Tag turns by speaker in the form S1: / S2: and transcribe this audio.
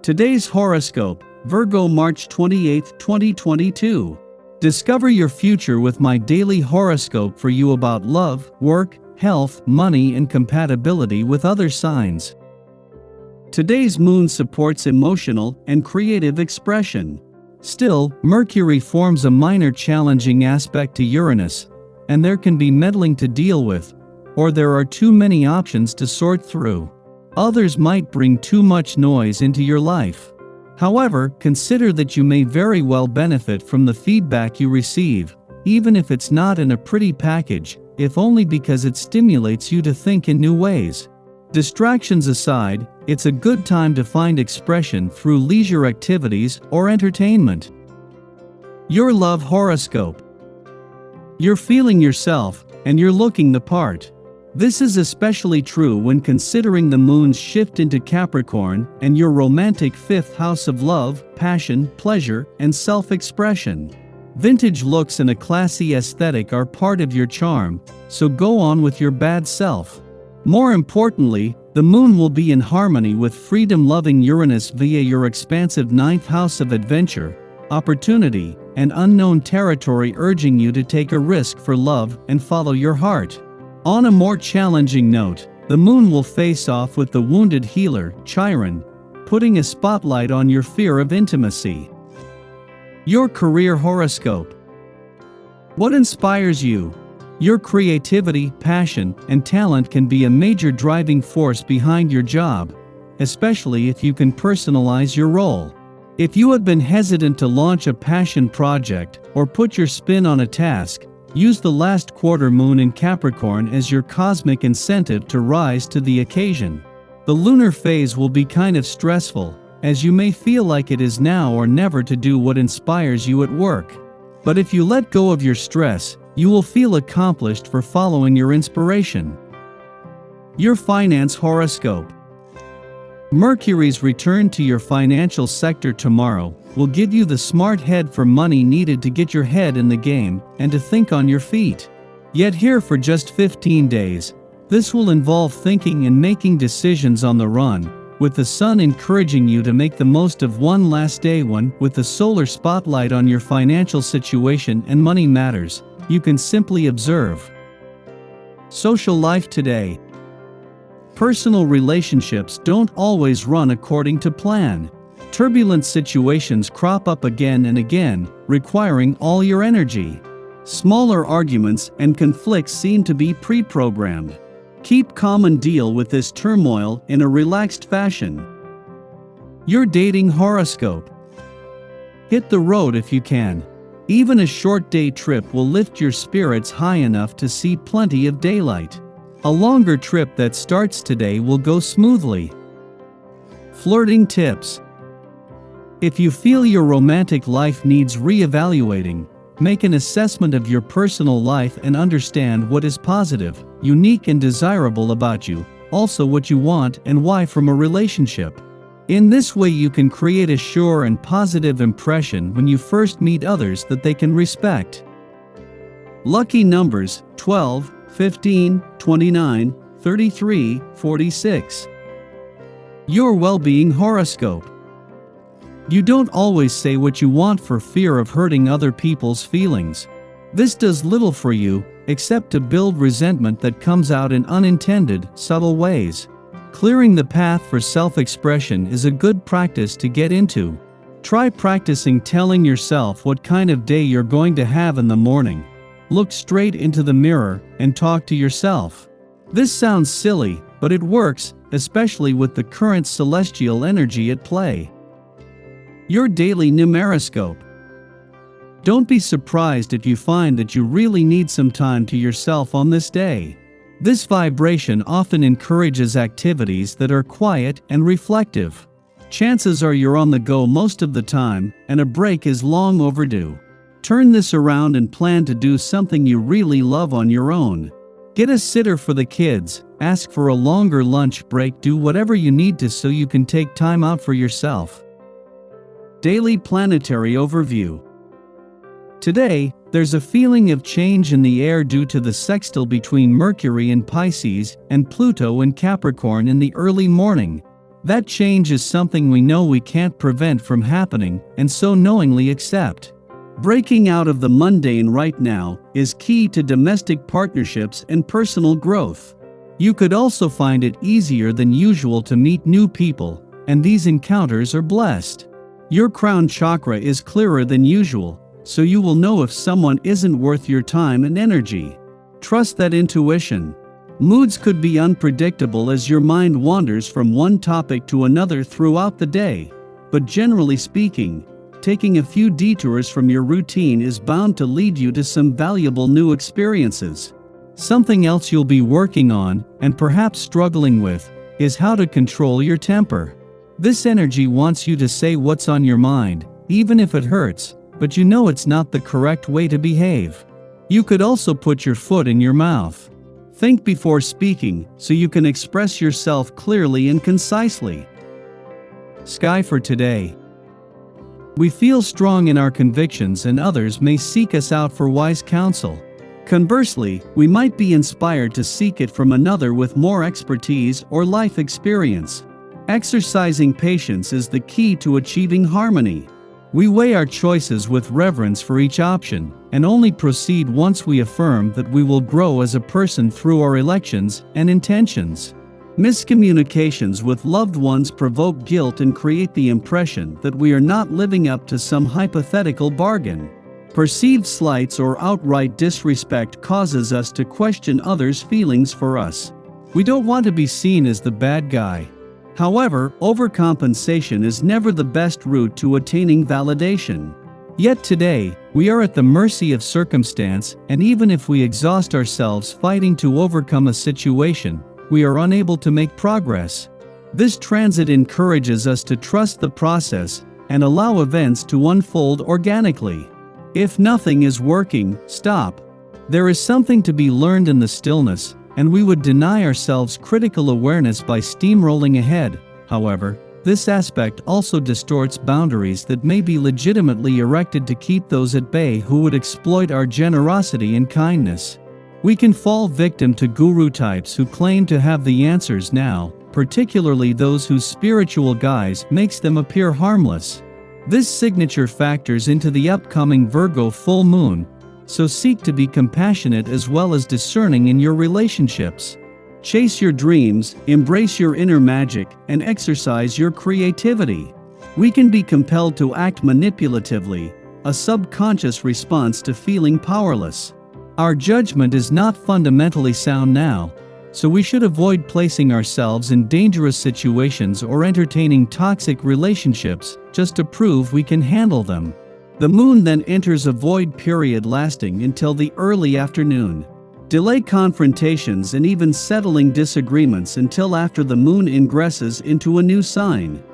S1: Today's horoscope, Virgo March 28, 2022. Discover your future with my daily horoscope for you about love, work, health, money, and compatibility with other signs. Today's moon supports emotional and creative expression. Still, Mercury forms a minor challenging aspect to Uranus, and there can be meddling to deal with, or there are too many options to sort through. Others might bring too much noise into your life. However, consider that you may very well benefit from the feedback you receive, even if it's not in a pretty package, if only because it stimulates you to think in new ways. Distractions aside, it's a good time to find expression through leisure activities or entertainment. Your love horoscope. You're feeling yourself, and you're looking the part. This is especially true when considering the moon's shift into Capricorn and your romantic fifth house of love, passion, pleasure, and self-expression. Vintage looks and a classy aesthetic are part of your charm, so go on with your bad self. More importantly, the moon will be in harmony with freedom-loving Uranus via your expansive ninth house of adventure, opportunity, and unknown territory, urging you to take a risk for love and follow your heart. On a more challenging note, the moon will face off with the wounded healer, Chiron, putting a spotlight on your fear of intimacy. Your career horoscope. What inspires you? Your creativity, passion, and talent can be a major driving force behind your job, especially if you can personalize your role. If you have been hesitant to launch a passion project or put your spin on a task, use the last quarter moon in Capricorn as your cosmic incentive to rise to the occasion. The lunar phase will be kind of stressful, as you may feel like it is now or never to do what inspires you at work. But if you let go of your stress, you will feel accomplished for following your inspiration. Your finance horoscope. Mercury's return to your financial sector tomorrow will give you the smart head for money needed to get your head in the game and to think on your feet. Yet here for just 15 days, this will involve thinking and making decisions on the run, with the sun encouraging you to make the most of one last day. With the solar spotlight on your financial situation and money matters, you can simply observe. Social life today. Personal relationships don't always run according to plan. Turbulent situations crop up again and again, requiring all your energy. Smaller arguments and conflicts seem to be pre-programmed. Keep calm and deal with this turmoil in a relaxed fashion. Your dating horoscope. Hit the road if you can. Even a short day trip will lift your spirits high enough to see plenty of daylight. A longer trip that starts today will go smoothly. Flirting tips. If you feel your romantic life needs re-evaluating, make an assessment of your personal life and understand what is positive, unique, and desirable about you, also what you want and why from a relationship. In this way you can create a sure and positive impression when you first meet others that they can respect. Lucky numbers: 12, 15, 29, 33, 46. Your well-being horoscope. You don't always say what you want for fear of hurting other people's feelings. This does little for you, except to build resentment that comes out in unintended, subtle ways. Clearing the path for self-expression is a good practice to get into. Try practicing telling yourself what kind of day you're going to have in the morning. Look straight into the mirror and talk to yourself. This sounds silly, but it works, especially with the current celestial energy at play. Your daily numeroscope. Don't be surprised if you find that you really need some time to yourself on this day. This vibration often encourages activities that are quiet and reflective. Chances are you're on the go most of the time, and a break is long overdue. Turn this around and plan to do something you really love on your own. Get a sitter for the kids, ask for a longer lunch break, do whatever you need to so you can take time out for yourself. Daily Planetary Overview. Today, there's a feeling of change in the air due to the sextile between Mercury in Pisces and Pluto in Capricorn in the early morning. That change is something we know we can't prevent from happening, and so knowingly accept. Breaking out of the mundane right now is key to domestic partnerships and personal growth. You could also find it easier than usual to meet new people, and these encounters are blessed. Your crown chakra is clearer than usual, so you will know if someone isn't worth your time and energy. Trust that intuition. Moods could be unpredictable as your mind wanders from one topic to another throughout the day, but generally speaking, taking a few detours from your routine is bound to lead you to some valuable new experiences. Something else you'll be working on, and perhaps struggling with, is how to control your temper. This energy wants you to say what's on your mind, even if it hurts, but you know it's not the correct way to behave. You could also put your foot in your mouth. Think before speaking, so you can express yourself clearly and concisely. Sky for today. We feel strong in our convictions and others may seek us out for wise counsel. Conversely, we might be inspired to seek it from another with more expertise or life experience. Exercising patience is the key to achieving harmony. We weigh our choices with reverence for each option, and only proceed once we affirm that we will grow as a person through our elections and intentions. Miscommunications with loved ones provoke guilt and create the impression that we are not living up to some hypothetical bargain. Perceived slights or outright disrespect causes us to question others' feelings for us. We don't want to be seen as the bad guy. However, overcompensation is never the best route to attaining validation. Yet today, we are at the mercy of circumstance, and even if we exhaust ourselves fighting to overcome a situation, we are unable to make progress. This transit encourages us to trust the process and allow events to unfold organically. If nothing is working, stop. There is something to be learned in the stillness, and we would deny ourselves critical awareness by steamrolling ahead. However, this aspect also distorts boundaries that may be legitimately erected to keep those at bay who would exploit our generosity and kindness. We can fall victim to guru types who claim to have the answers now, particularly those whose spiritual guise makes them appear harmless. This signature factors into the upcoming Virgo full moon, so seek to be compassionate as well as discerning in your relationships. Chase your dreams, embrace your inner magic, and exercise your creativity. We can be compelled to act manipulatively, a subconscious response to feeling powerless. Our judgment is not fundamentally sound now, so we should avoid placing ourselves in dangerous situations or entertaining toxic relationships just to prove we can handle them. The moon then enters a void period lasting until the early afternoon. Delay confrontations and even settling disagreements until after the moon ingresses into a new sign.